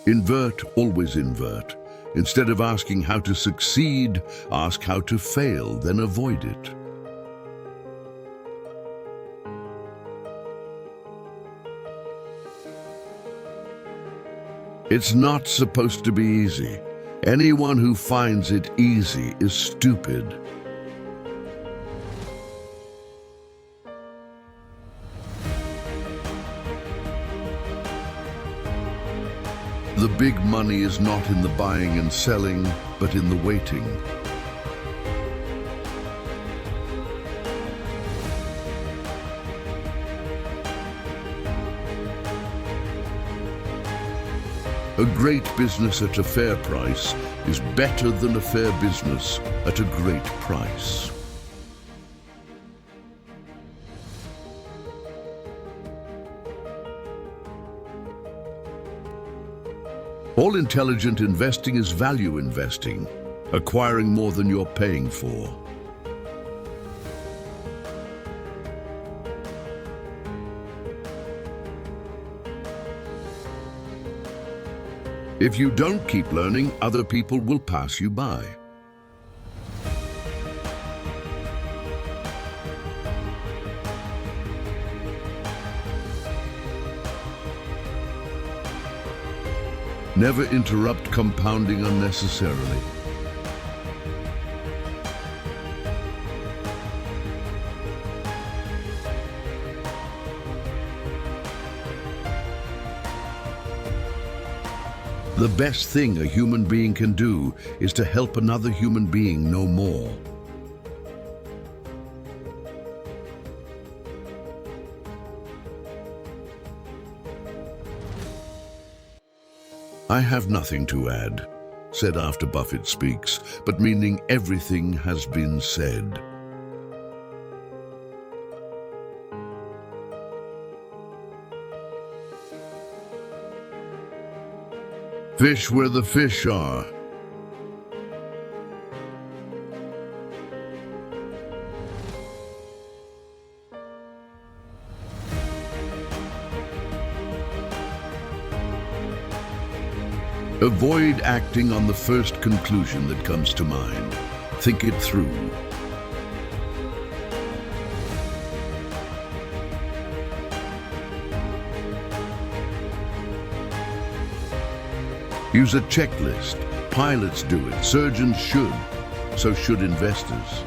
Invert, always invert. Instead of asking how to succeed, ask how to fail, then avoid it. It's not supposed to be easy. Anyone who finds it easy is stupid. The big money is not in the buying and selling, but in the waiting. A great business at a fair price is better than a fair business at a great price. All intelligent investing is value investing, acquiring more than you're paying for. If you don't keep learning, other people will pass you by. Never interrupt compounding unnecessarily. The best thing a human being can do is to help another human being know more. "I have nothing to add," said after Buffett speaks, but meaning everything has been said. Fish where the fish are. Avoid acting on the first conclusion that comes to mind. Think it through. Use a checklist. Pilots do it. Surgeons should. So should investors.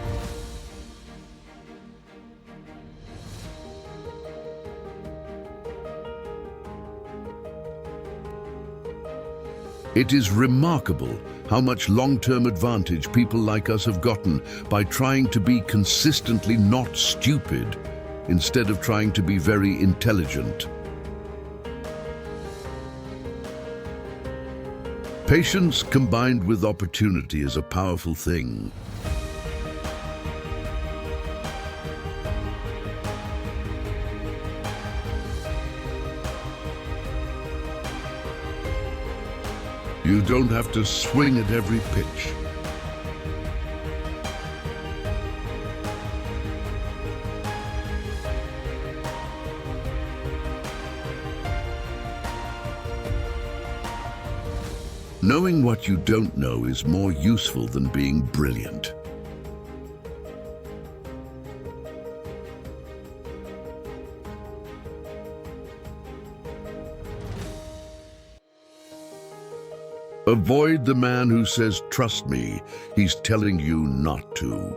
It is remarkable how much long-term advantage people like us have gotten by trying to be consistently not stupid instead of trying to be very intelligent. Patience combined with opportunity is a powerful thing. You don't have to swing at every pitch. Knowing what you don't know is more useful than being brilliant. Avoid the man who says, "Trust me," he's telling you not to.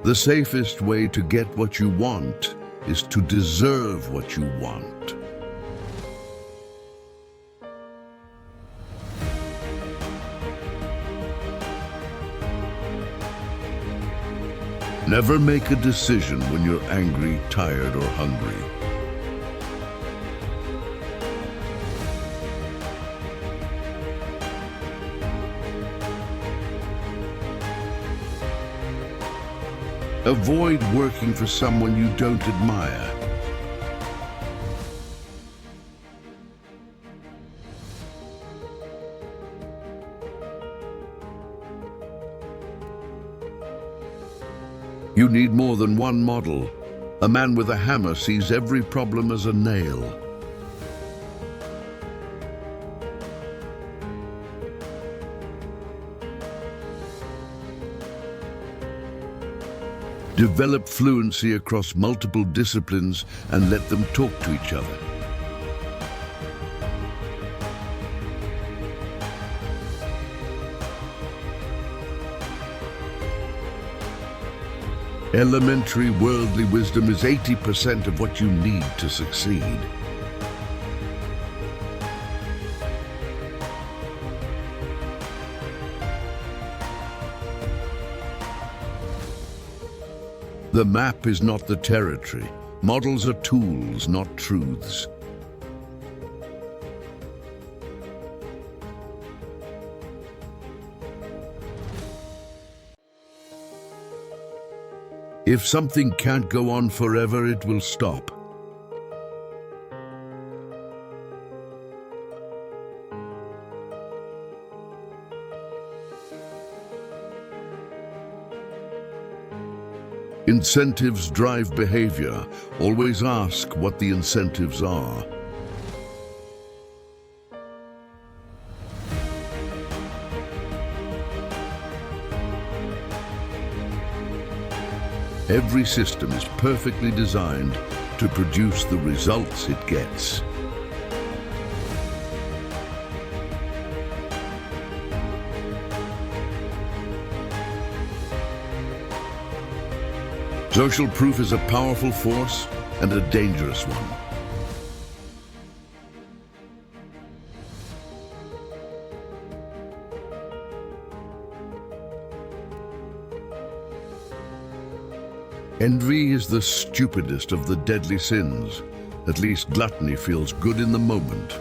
The safest way to get what you want is to deserve what you want. Never make a decision when you're angry, tired, or hungry. Avoid working for someone you don't admire. You need more than one model. A man with a hammer sees every problem as a nail. Develop fluency across multiple disciplines and let them talk to each other. Elementary worldly wisdom is 80% of what you need to succeed. The map is not the territory. Models are tools, not truths. If something can't go on forever, it will stop. Incentives drive behavior. Always ask what the incentives are. Every system is perfectly designed to produce the results it gets. Social proof is a powerful force and a dangerous one. Envy is the stupidest of the deadly sins. At least gluttony feels good in the moment.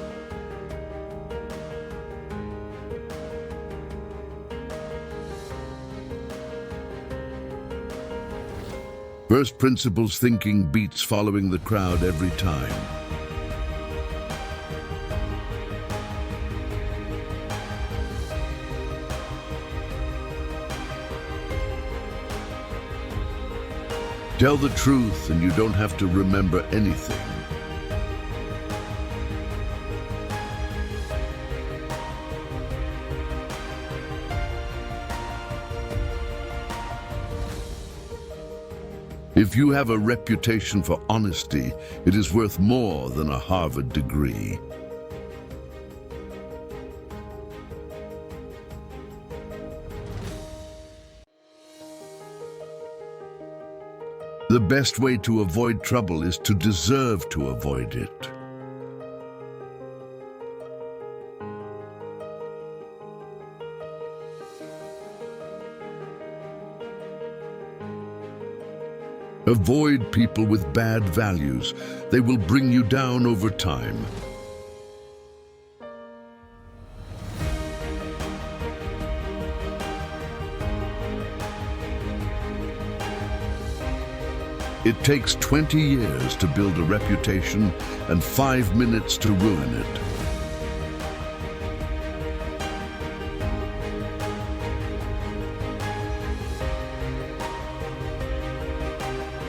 First principles thinking beats following the crowd every time. Tell the truth and you don't have to remember anything. If you have a reputation for honesty, it is worth more than a Harvard degree. The best way to avoid trouble is to deserve to avoid it. Avoid people with bad values. They will bring you down over time. It takes 20 years to build a reputation and 5 minutes to ruin it.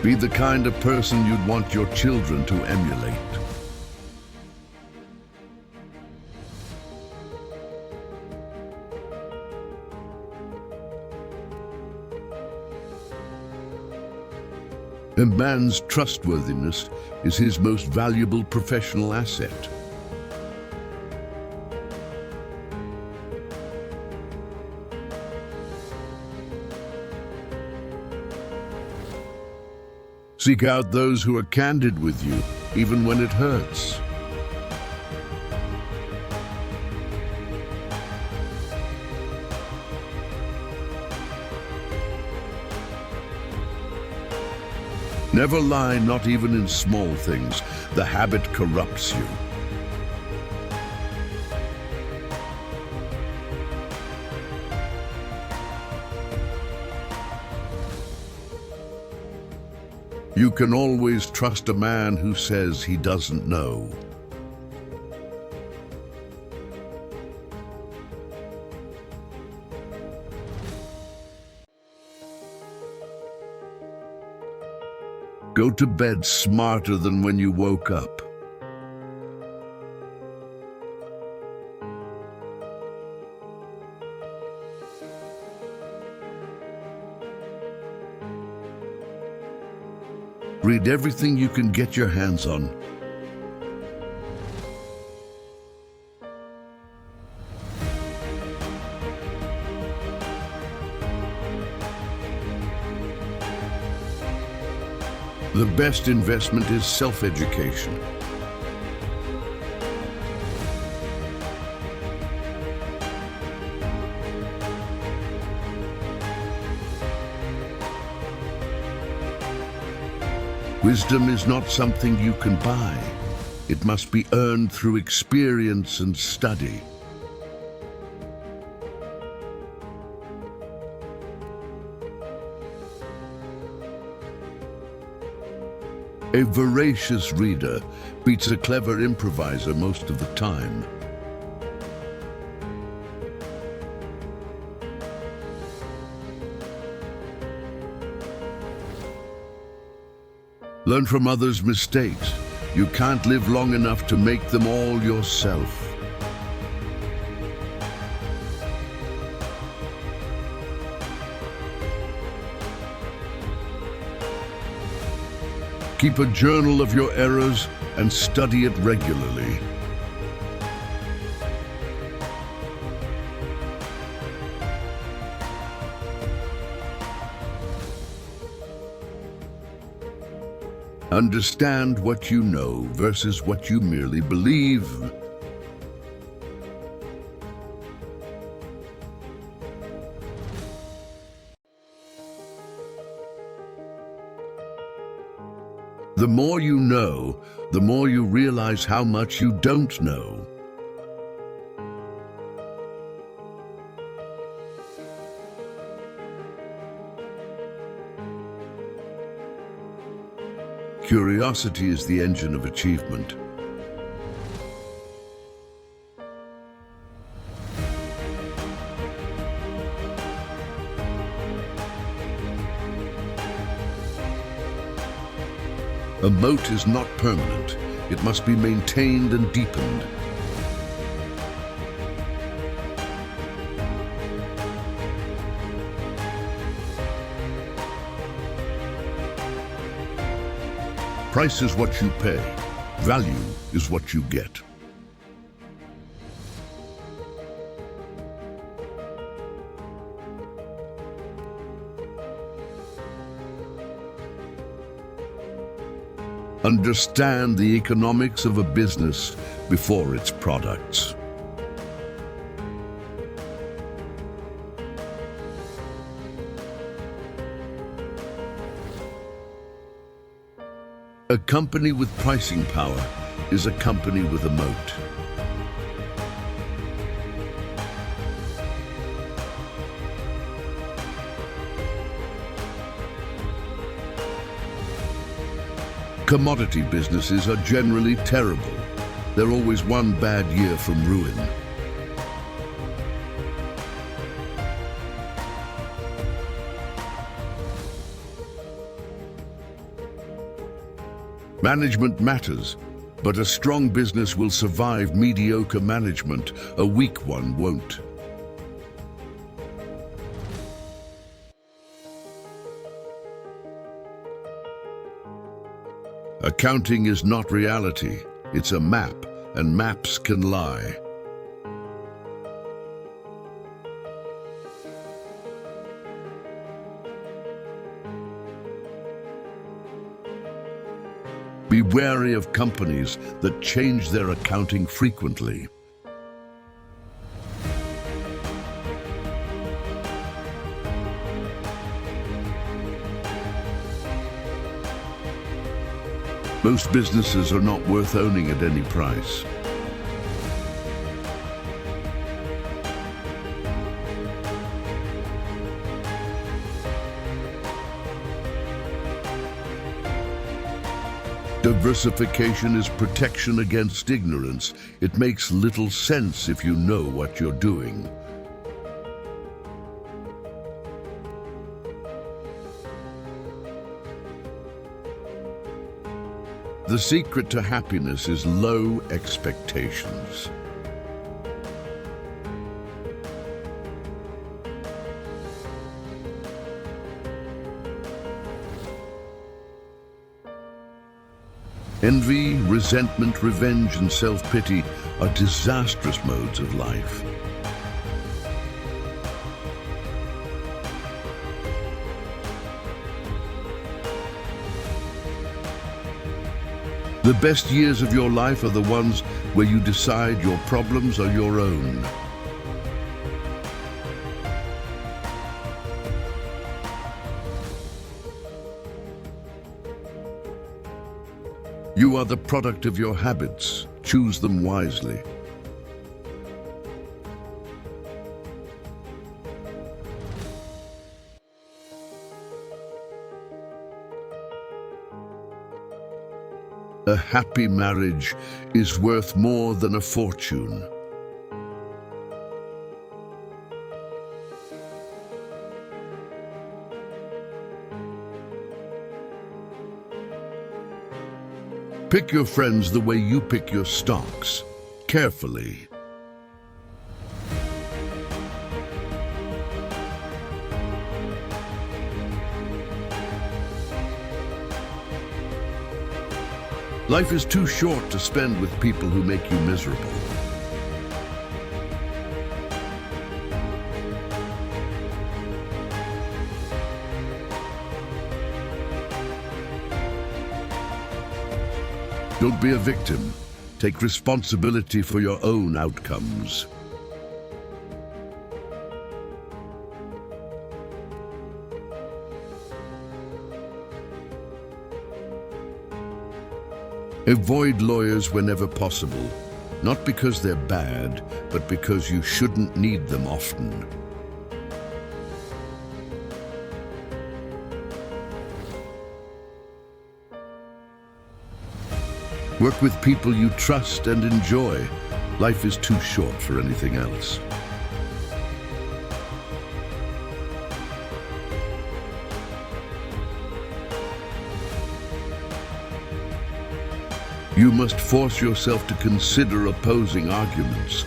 Be the kind of person you'd want your children to emulate. A man's trustworthiness is his most valuable professional asset. Seek out those who are candid with you, even when it hurts. Never lie, not even in small things. The habit corrupts you. You can always trust a man who says he doesn't know. Go to bed smarter than when you woke up. Read everything you can get your hands on. The best investment is self-education. Wisdom is not something you can buy. It must be earned through experience and study. A voracious reader beats a clever improviser most of the time. Learn from others' mistakes. You can't live long enough to make them all yourself. Keep a journal of your errors and study it regularly. Understand what you know versus what you merely believe. The more you know, the more you realize how much you don't know. Curiosity is the engine of achievement. A moat is not permanent. It must be maintained and deepened. Price is what you pay. Value is what you get. Understand the economics of a business before its products. A company with pricing power is a company with a moat. Commodity businesses are generally terrible. They're always one bad year from ruin. Management matters, but a strong business will survive mediocre management. A weak one won't. Accounting is not reality. It's a map, and maps can lie. Be wary of companies that change their accounting frequently. Most businesses are not worth owning at any price. Diversification is protection against ignorance. It makes little sense if you know what you're doing. The secret to happiness is low expectations. Envy, resentment, revenge, and self-pity are disastrous modes of life. The best years of your life are the ones where you decide your problems are your own. You are the product of your habits. Choose them wisely. A happy marriage is worth more than a fortune. Pick your friends the way you pick your stocks, carefully. Life is too short to spend with people who make you miserable. Don't be a victim. Take responsibility for your own outcomes. Avoid lawyers whenever possible, not because they're bad, but because you shouldn't need them often. Work with people you trust and enjoy. Life is too short for anything else. You must force yourself to consider opposing arguments.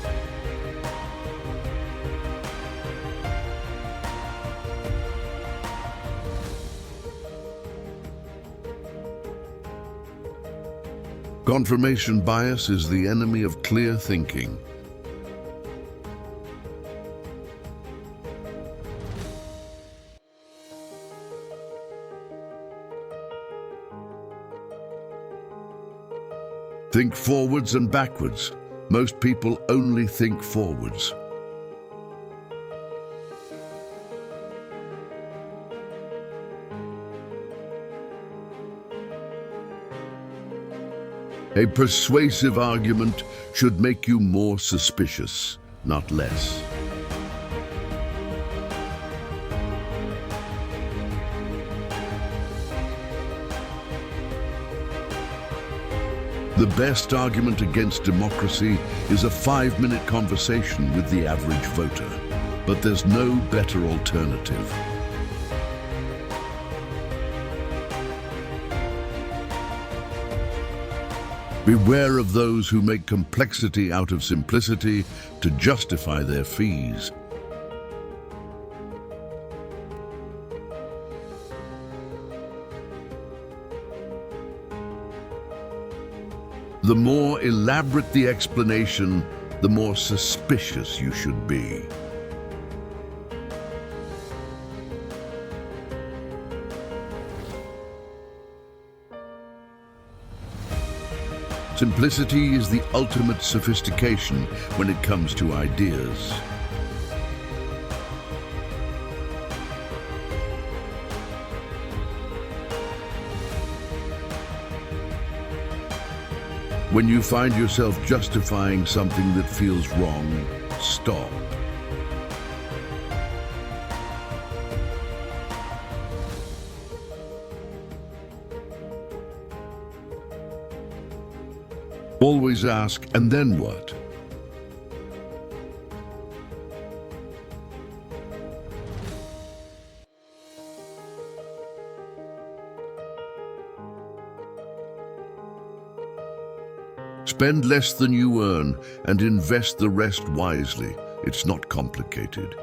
Confirmation bias is the enemy of clear thinking. Think forwards and backwards. Most people only think forwards. A persuasive argument should make you more suspicious, not less. The best argument against democracy is a 5-minute conversation with the average voter, but there's no better alternative. Beware of those who make complexity out of simplicity to justify their fees. The more elaborate the explanation, the more suspicious you should be. Simplicity is the ultimate sophistication when it comes to ideas. When you find yourself justifying something that feels wrong, stop. Always ask, and then what? Spend less than you earn and invest the rest wisely. It's not complicated.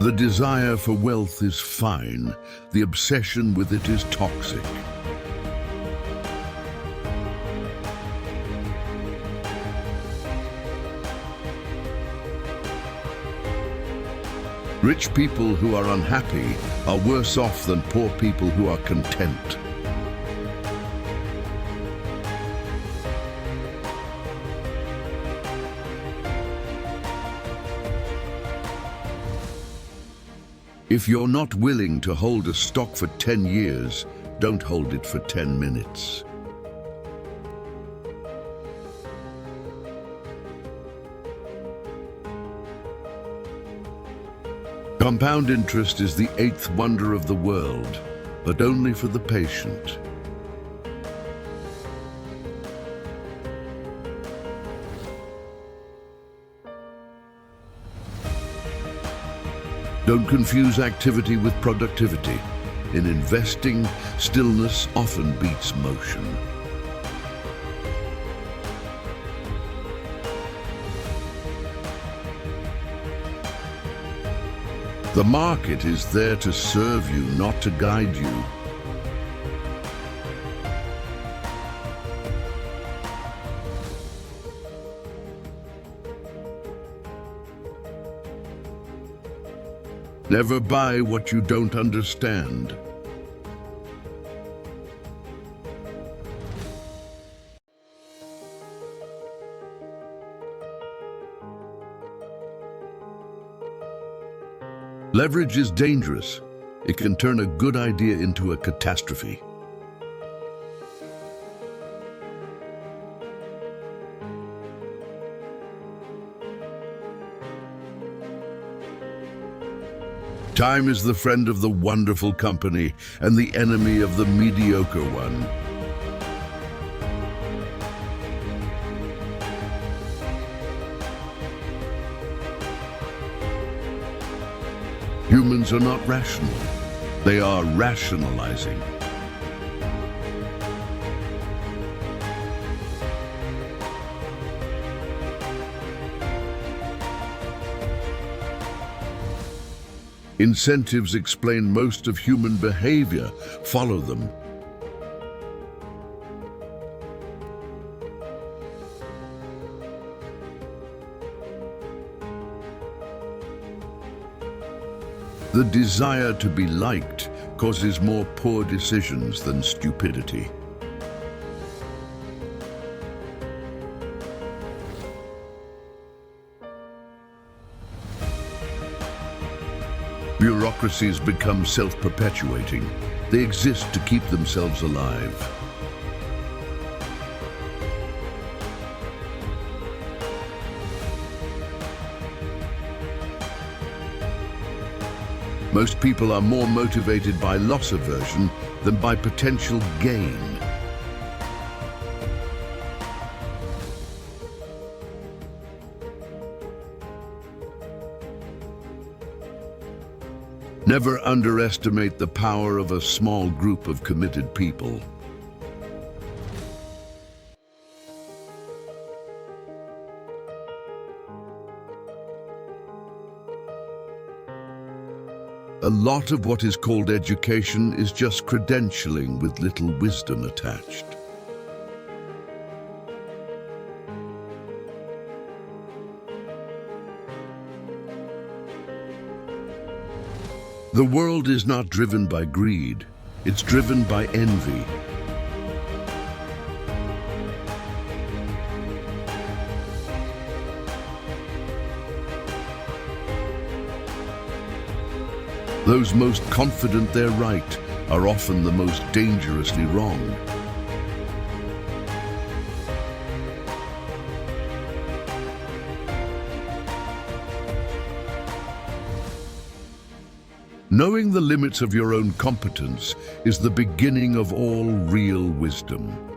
The desire for wealth is fine. The obsession with it is toxic. Rich people who are unhappy are worse off than poor people who are content. If you're not willing to hold a stock for 10 years, don't hold it for 10 minutes. Compound interest is the 8th wonder of the world, but only for the patient. Don't confuse activity with productivity. In investing, stillness often beats motion. The market is there to serve you, not to guide you. Never buy what you don't understand. Leverage is dangerous. It can turn a good idea into a catastrophe. Time is the friend of the wonderful company and the enemy of the mediocre one. Humans are not rational. They are rationalizing. Incentives explain most of human behavior. Follow them. The desire to be liked causes more poor decisions than stupidity. Bureaucracies become self-perpetuating. They exist to keep themselves alive. Most people are more motivated by loss aversion than by potential gain. Never underestimate the power of a small group of committed people. A lot of what is called education is just credentialing with little wisdom attached. The world is not driven by greed, it's driven by envy. Those most confident they're right are often the most dangerously wrong. Knowing the limits of your own competence is the beginning of all real wisdom.